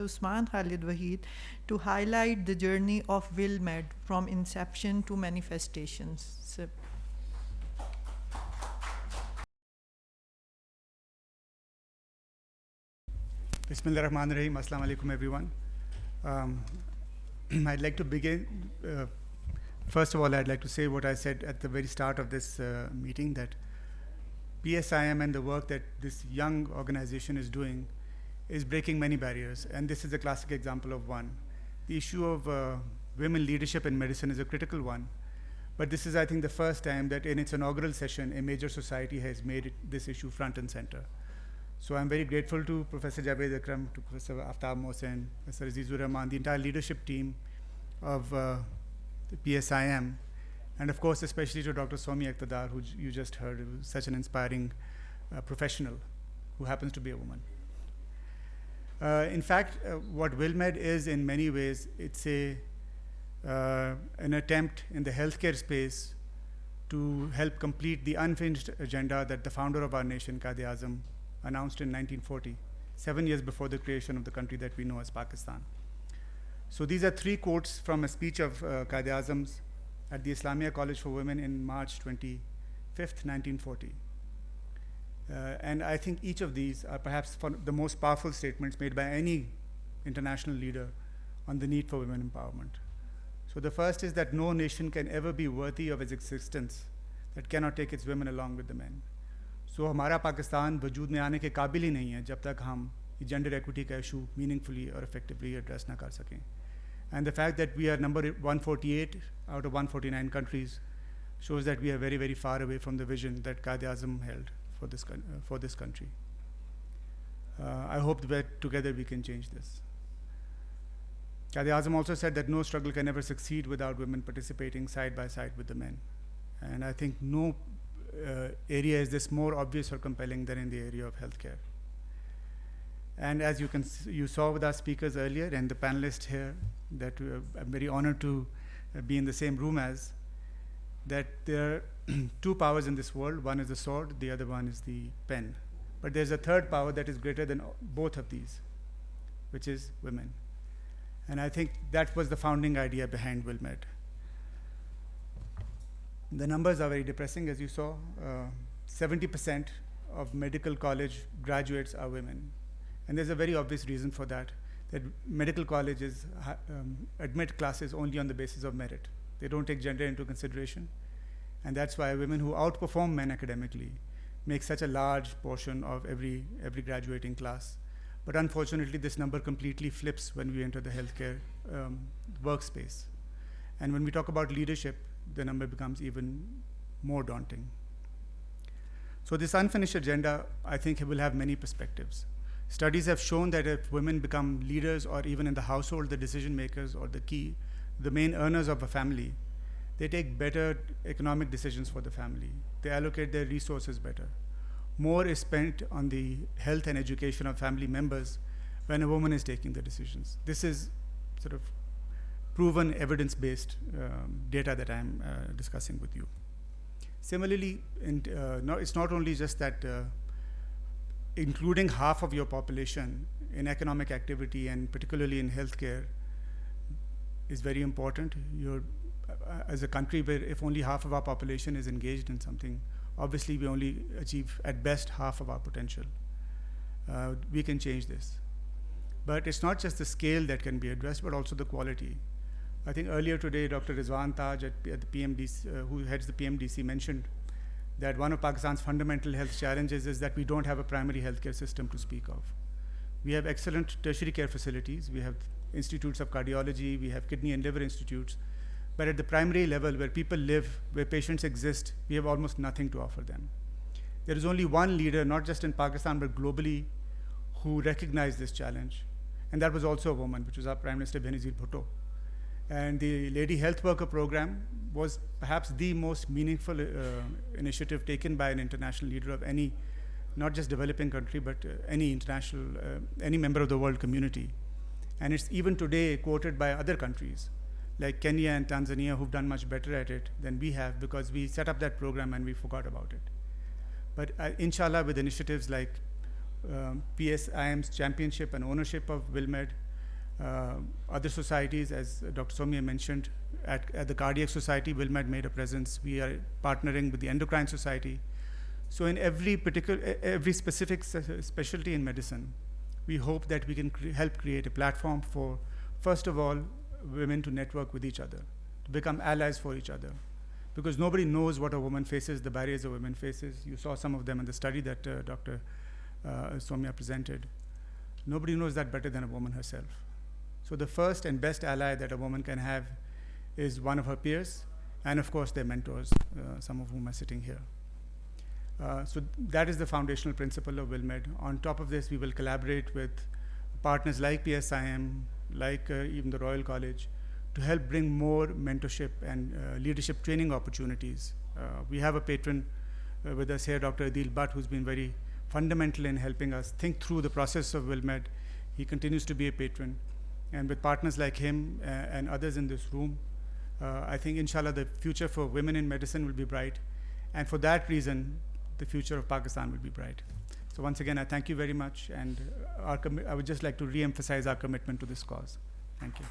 Osman Khalid Waheed to highlight the journey of WillMed from inception to manifestations. So, Bismillah ar-Rahman ar-Rahim. Assalamu alaikum, everyone. I'd like to begin. First of all, I'd like to say what I said at the very start of this meeting, that PSIM and the work that this young organization is doing is breaking many barriers, and this is a classic example of one. The issue of women leadership in medicine is a critical one, but this is, I think, the first time that in its inaugural session, a major society has made this issue front and center. So I'm very grateful to Professor Javed Akram, to Professor Aftab Mohsen, Professor Azizur Rahman, the entire leadership team of the PSIM, and of course, especially to Dr. Somi Iqtidar, who you just heard, who is such an inspiring professional who happens to be a woman. In fact, what WillMed is in many ways, it's an attempt in the healthcare space to help complete the unfinished agenda that the founder of our nation, Quaid-e-Azam, announced in 1940, 7 years before the creation of the country that we know as Pakistan. So these are 3 quotes from a speech of Quaid-e-Azam's at the Islamia College for Women in March 25th, 1940. And I think each of these are perhaps the most powerful statements made by any international leader on the need for women empowerment. So the first is that no nation can ever be worthy of its existence that cannot take its women along with the men. So हमारा पाकिस्तान वजूद में आने के काबिल ही नहीं है जब तक हम gender equity का issue meaningfully or effectively address ना कर सकें. And the fact that we are number 148 out of 149 countries shows that we are very, very far away from the vision that Quaid-e-Azam held for this country. I hope that together we can change this. Quaid-e-Azam also said that no struggle can ever succeed without women participating side by side with the men. And I think no area is this more obvious or compelling than in the area of healthcare. And as you saw with our speakers earlier and the panelists here, that I'm very honored to be in the same room as, that there are 2 powers in this world. One is the sword, the other one is the pen. But there's a third power that is greater than both of these, which is women. And I think that was the founding idea behind WillMed. The numbers are very depressing, as you saw. 70% of medical college graduates are women. And there's a very obvious reason for that medical colleges admit classes only on the basis of merit. They don't take gender into consideration. And that's why women who outperform men academically make such a large portion of every graduating class. But unfortunately, this number completely flips when we enter the healthcare workspace. And when we talk about leadership, the number becomes even more daunting. So this unfinished agenda, I think, will have many perspectives. Studies have shown that if women become leaders, or even in the household, the decision makers or the main earners of a family, they take better economic decisions for the family. They allocate their resources better. More is spent on the health and education of family members when a woman is taking the decisions. This is sort of proven evidence-based data that I'm discussing with you. Similarly, it's not only just that including half of your population in economic activity and particularly in healthcare is very important. As a country where if only half of our population is engaged in something, obviously we only achieve at best half of our potential. We can change this. But it's not just the scale that can be addressed, but also the quality. I think earlier today, Dr. Rizwan Taj at the PMDC, who heads the PMDC, mentioned that one of Pakistan's fundamental health challenges is that we don't have a primary healthcare system to speak of. We have excellent tertiary care facilities. We have institutes of cardiology. We have kidney and liver institutes. But at the primary level, where people live, where patients exist, we have almost nothing to offer them. There is only one leader, not just in Pakistan, but globally, who recognized this challenge. And that was also a woman, which was our Prime Minister Benazir Bhutto. And the Lady Health Worker Program was perhaps the most meaningful initiative taken by an international leader of any, not just developing country, but any member of the world community. And it's even today quoted by other countries, like Kenya and Tanzania, who've done much better at it than we have, because we set up that program and we forgot about it. But inshallah, with initiatives like PSIM's championship and ownership of WillMed, Other societies, as Dr. Somia mentioned, at the Cardiac Society, WillMed made a presence. We are partnering with the Endocrine Society. So in every specific specialty in medicine, we hope that we can help create a platform for, first of all, women to network with each other, to become allies for each other. Because nobody knows what a woman faces, the barriers a woman faces. You saw some of them in the study that Dr. Somia presented. Nobody knows that better than a woman herself. So the first and best ally that a woman can have is one of her peers, and of course their mentors, some of whom are sitting here. So that is the foundational principle of WillMed. On top of this, we will collaborate with partners like PSIM, like even the Royal College, to help bring more mentorship and leadership training opportunities. We have a patron with us here, Dr. Adil Bhatt, who's been very fundamental in helping us think through the process of WillMed. He continues to be a patron. And with partners like him and others in this room, I think, inshallah, the future for women in medicine will be bright. And for that reason, the future of Pakistan will be bright. So once again, I thank you very much. And I would just like to re-emphasize our commitment to this cause. Thank you.